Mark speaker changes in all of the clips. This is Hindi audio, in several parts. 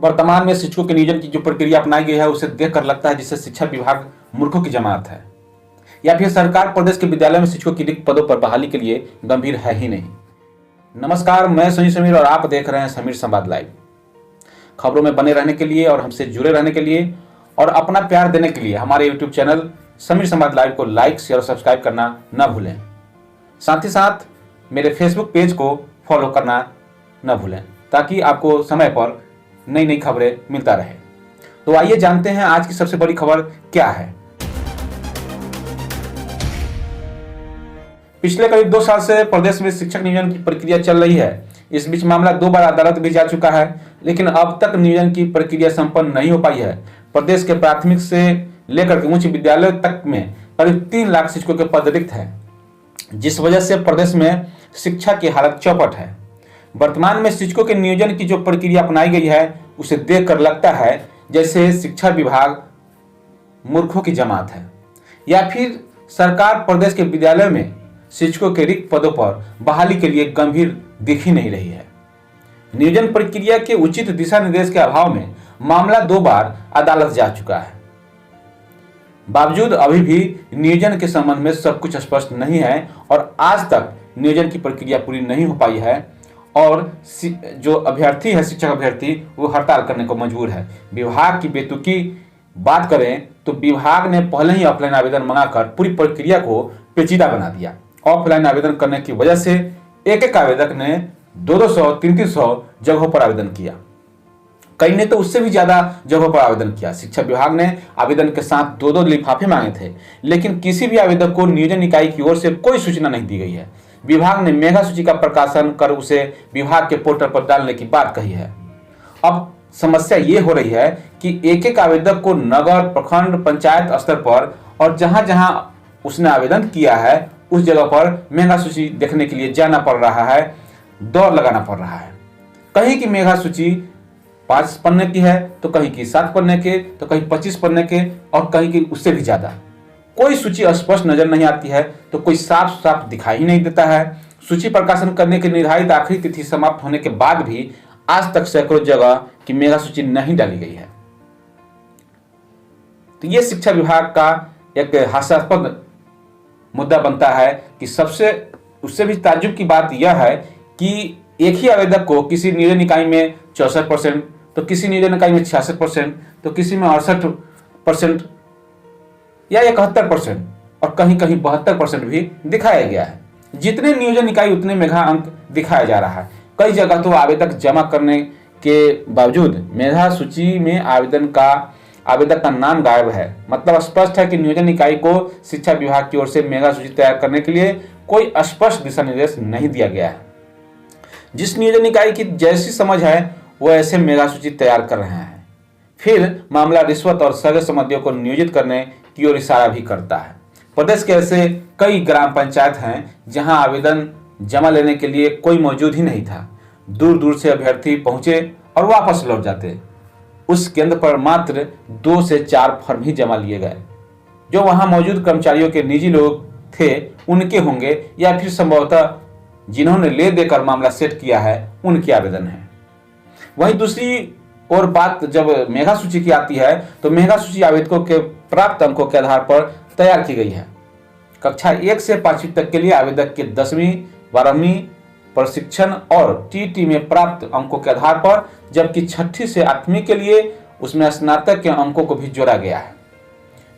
Speaker 1: वर्तमान में शिक्षकों के नियोजन की जो प्रक्रिया अपनाई गई है उसे देखकर लगता है जिससे शिक्षा विभाग मूर्खों की जमात है, या फिर सरकार प्रदेश के विद्यालय में शिक्षकों की रिक्त पदों पर बहाली के लिए गंभीर है ही नहीं। नमस्कार, मैं सुनील समीर और आप देख रहे हैं समीर संवाद लाइव। खबरों में बने रहने के लिए और हमसे जुड़े रहने के लिए और अपना प्यार देने के लिए हमारे यूट्यूब चैनल समीर संवाद लाइव को लाइक, शेयर और सब्सक्राइब करना न भूलें। साथ ही साथ मेरे फेसबुक पेज को फॉलो करना न भूलें ताकि आपको समय पर नई नई खबरें मिलता रहे। तो आइए जानते हैं आज की सबसे बड़ी खबर क्या है। पिछले करीब 2 साल से प्रदेश में शिक्षक नियोजन की प्रक्रिया चल रही है। इस बीच मामला 2 बार अदालत भी जा चुका है, लेकिन अब तक नियोजन की प्रक्रिया संपन्न नहीं हो पाई है। प्रदेश के प्राथमिक से लेकर के उच्च विद्यालय तक में करीब 3 लाख शिक्षकों के पद रिक्त हैं, जिस वजह से प्रदेश में शिक्षा की हालत चौपट है। वर्तमान में शिक्षकों के नियोजन की जो प्रक्रिया अपनाई गई है उसे देखकर लगता है जैसे शिक्षा विभाग मूर्खों की जमात है, या फिर सरकार प्रदेश के विद्यालय में शिक्षकों के रिक्त पदों पर बहाली के लिए गंभीर दिख ही नहीं रही है। नियोजन प्रक्रिया के उचित दिशा निर्देश के अभाव में मामला 2 बार अदालत जा चुका है। बावजूद अभी भी नियोजन के संबंध में सब कुछ स्पष्ट नहीं है और आज तक नियोजन की प्रक्रिया पूरी नहीं हो पाई है और जो अभ्यर्थी है, शिक्षक अभ्यर्थी, वो हड़ताल करने को मजबूर है। विभाग की बेतुकी बात करें तो विभाग ने पहले ही ऑफलाइन आवेदन मंगाकर पूरी प्रक्रिया को पेचीदा बना दिया। ऑफलाइन आवेदन करने की वजह से एक आवेदक ने 200, 300 जगहों पर आवेदन किया। कई ने तो उससे भी ज्यादा जगहों पर आवेदन किया। शिक्षा विभाग ने आवेदन के साथ 2 लिफाफे मांगे थे, लेकिन किसी भी आवेदक को नियोजन इकाई की ओर से कोई सूचना नहीं दी गई है। विभाग ने मेगा सूची का प्रकाशन कर उसे विभाग के पोर्टल पर डालने की बात कही है। अब समस्या ये हो रही है कि एक आवेदक को नगर, प्रखंड, पंचायत स्तर पर और जहां जहां उसने आवेदन किया है उस जगह पर मेगा सूची देखने के लिए जाना पड़ रहा है, दौड़ लगाना पड़ रहा है। कहीं की मेगा सूची 5 पन्ने की है तो कहीं की 7 पन्ने के, तो कहीं 25 पन्ने के और कहीं की उससे भी ज्यादा। कोई सूची स्पष्ट नजर नहीं आती है तो कोई साफ साफ दिखाई ही नहीं देता है। सूची प्रकाशन करने की निर्धारित आखिरी तिथि समाप्त होने के बाद भी आज तक सैकड़ों जगह की मेगा सूची नहीं डाली गई है। तो ये शिक्षा विभाग का एक हास्यास्पद मुद्दा बनता है कि उससे भी ताज्जुब की बात यह है कि एक ही आवेदक को किसी नियोजन इकाई में 64%, तो किसी नियोजन इकाई में 66%, तो किसी में 68% या 71% और कहीं कहीं 72% भी दिखाया गया है। जितने नियोजन इकाई उतने मेधा अंक दिखाया जा रहा है। कई जगह तो आवेदक जमा करने के बावजूद मेधा सूची में आवेदक का नाम गायब है। मतलब स्पष्ट है कि नियोजन इकाई को शिक्षा विभाग की ओर से मेगा सूची तैयार करने के लिए कोई स्पष्ट दिशा निर्देश नहीं दिया गया है। जिस नियोजन इकाई की जैसी समझ है वो ऐसे मेगा सूची तैयार कर रहे हैं। फिर मामला रिश्वत और सगे संबंधियों को नियोजित करने की ओर इशारा भी करता है। प्रदेश के ऐसे कई ग्राम पंचायत हैं जहां आवेदन जमा लेने के लिए कोई मौजूद ही नहीं था। दूर दूर से अभ्यर्थी पहुंचे और वापस लौट जाते। उस केंद्र पर मात्र 2 से 4 फॉर्म ही जमा लिए गए। जो वहां मौजूद कर्मचारियों के निजी लोग थे उनके होंगे या फिर संभवतः जिन्होंने ले देकर मामला सेट किया है उनके आवेदन है। वहीं दूसरी और बात जब मेगा सूची की आती है तो मेगा सूची आवेदकों के प्राप्त अंकों के आधार पर तैयार की गई है। कक्षा 1 से 5वीं तक के लिए आवेदक के 10वीं, 12वीं प्रशिक्षण और टीटी में प्राप्त अंकों के आधार पर, जबकि 6ठी से 8वीं के लिए उसमें स्नातक के अंकों को भी जोड़ा गया है,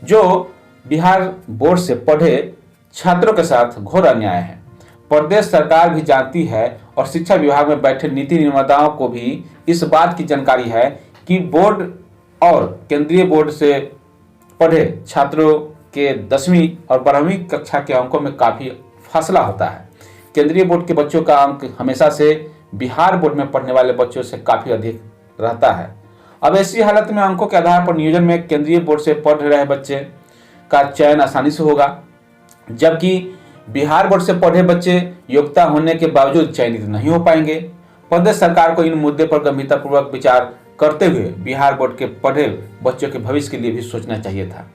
Speaker 1: जो बिहार बोर्ड से पढ़े छात्रों के साथ घोर अन्याय है। प्रदेश सरकार भी जानती है और शिक्षा विभाग में बैठे नीति निर्माताओं को भी इस बात की जानकारी है कि बोर्ड और केंद्रीय बोर्ड से पढ़े छात्रों के 10वीं और 12वीं कक्षा के अंकों में काफी फासला होता है। केंद्रीय बोर्ड के बच्चों का अंक हमेशा से बिहार बोर्ड में पढ़ने वाले बच्चों से काफी अधिक रहता है। अब ऐसी हालत में अंकों के आधार पर नियोजन में केंद्रीय बोर्ड से पढ़ रहे बच्चे का चयन आसानी से होगा, जबकि बिहार बोर्ड से पढ़े बच्चे योग्यता होने के बावजूद चयनित नहीं हो पाएंगे। प्रदेश सरकार को इन मुद्दे पर गंभीरतापूर्वक विचार करते हुए बिहार बोर्ड के पढ़े बच्चों के भविष्य के लिए भी सोचना चाहिए था।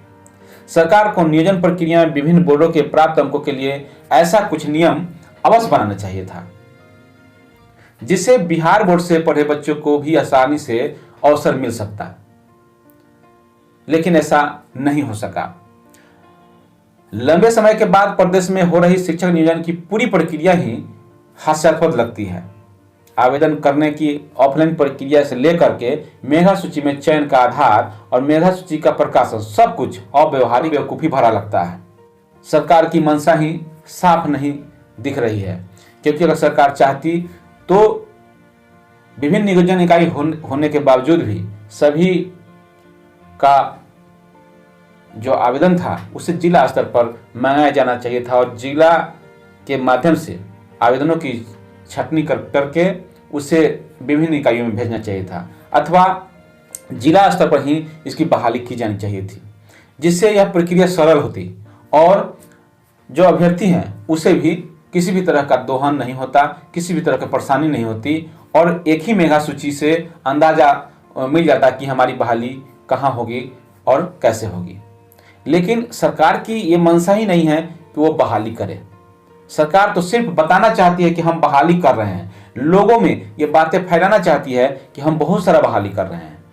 Speaker 1: सरकार को नियोजन प्रक्रिया में विभिन्न बोर्डों के प्राप्त अंकों के लिए ऐसा कुछ नियम अवश्य बनाना चाहिए था, जिससे बिहार बोर्ड से पढ़े बच्चों को भी आसानी से अवसर मिल सकता, लेकिन ऐसा नहीं हो सका। लंबे समय के बाद प्रदेश में हो रही शिक्षक नियोजन की पूरी प्रक्रिया ही हास्यास्पद लगती है। आवेदन करने की ऑफलाइन प्रक्रिया से लेकर के मेधा सूची में चयन का आधार और मेधा सूची का प्रकाशन सब कुछ अव्यवहारिक बेवकूफ़ी भरा लगता है। सरकार की मंशा ही साफ नहीं दिख रही है, क्योंकि अगर सरकार चाहती तो विभिन्न नियोजन इकाई होने के बावजूद भी सभी का जो आवेदन था उसे जिला स्तर पर मंगाया जाना चाहिए था और जिला के माध्यम से आवेदनों की छटनी करके उसे विभिन्न इकाइयों में भेजना चाहिए था, अथवा जिला स्तर पर ही इसकी बहाली की जानी चाहिए थी, जिससे यह प्रक्रिया सरल होती और जो अभ्यर्थी हैं उसे भी किसी भी तरह का दोहन नहीं होता, किसी भी तरह की परेशानी नहीं होती और एक ही मेधा सूची से अंदाजा मिल जाता कि हमारी बहाली कहाँ होगी और कैसे होगी। लेकिन सरकार की ये मंशा ही नहीं है कि वो बहाली करे। सरकार तो सिर्फ बताना चाहती है कि हम बहाली कर रहे हैं, लोगों में ये बातें फैलाना चाहती है कि हम बहुत सारा बहाली कर रहे हैं।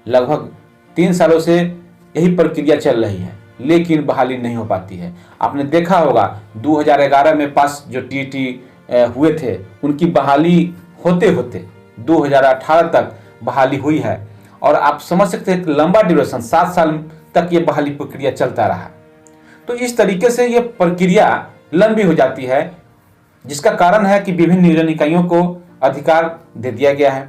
Speaker 1: लगभग 3 सालों से यही प्रक्रिया चल रही है, लेकिन बहाली नहीं हो पाती है। आपने देखा होगा 2011 में पास जो टीटी हुए थे उनकी बहाली होते होते 2018 तक बहाली हुई है और आप समझ सकते हैं कि लंबा ड्यूरेशन 7 साल तक ये बहाली प्रक्रिया चलता रहा। तो इस तरीके से ये प्रक्रिया लंबी हो जाती है, जिसका कारण है कि विभिन्न नियोजन इकाइयों को अधिकार दे दिया गया है।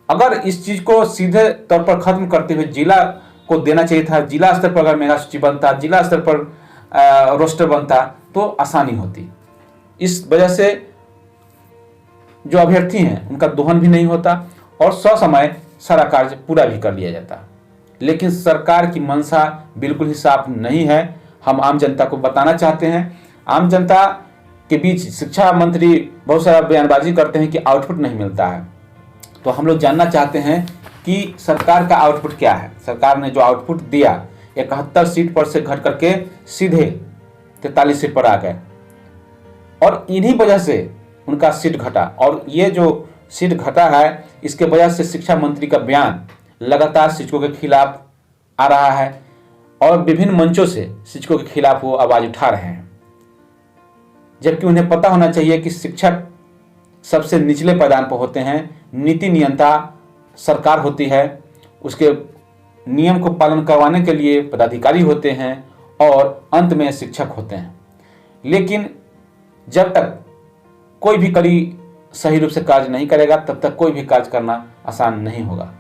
Speaker 1: अगर इस चीज को सीधे तौर पर खत्म करते हुए जिला को देना चाहिए था, जिला स्तर पर अगर मेगा सूची बनता, जिला स्तर पर रोस्टर बनता तो आसानी होती। इस वजह से जो अभ्यर्थी हैं उनका दोहन भी नहीं होता और ससमय सारा कार्य पूरा भी कर लिया जाता। लेकिन सरकार की मंशा बिल्कुल ही साफ नहीं है। हम आम जनता को बताना चाहते हैं। आम जनता के बीच शिक्षा मंत्री बहुत सारा बयानबाजी करते हैं कि आउटपुट नहीं मिलता है, तो हम लोग जानना चाहते हैं कि सरकार का आउटपुट क्या है। सरकार ने जो आउटपुट दिया 71 सीट पर से घट करके सीधे 43 सीट पर आ गए और इन्हीं वजह से उनका सीट घटा। और ये जो सीट घटा है इसके वजह से शिक्षा मंत्री का बयान लगातार शिक्षकों के खिलाफ आ रहा है और विभिन्न मंचों से शिक्षकों के खिलाफ वो आवाज उठा रहे हैं, जबकि उन्हें पता होना चाहिए कि शिक्षक सबसे निचले पायदान पर होते हैं। नीति नियंता सरकार होती है, उसके नियम को पालन करवाने के लिए पदाधिकारी होते हैं और अंत में शिक्षक होते हैं। लेकिन जब तक कोई भी कड़ी सही रूप से कार्य नहीं करेगा तब तक कोई भी कार्य करना आसान नहीं होगा।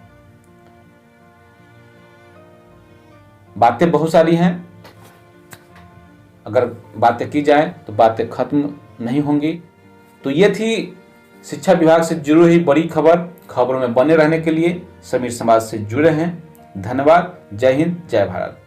Speaker 1: बातें बहुत सारी हैं, अगर बातें की जाए तो बातें खत्म नहीं होंगी। तो ये थी शिक्षा विभाग से जुड़ी हुई बड़ी खबर। खबरों में बने रहने के लिए समीर समाज से जुड़े हैं। धन्यवाद। जय हिंद, जय भारत।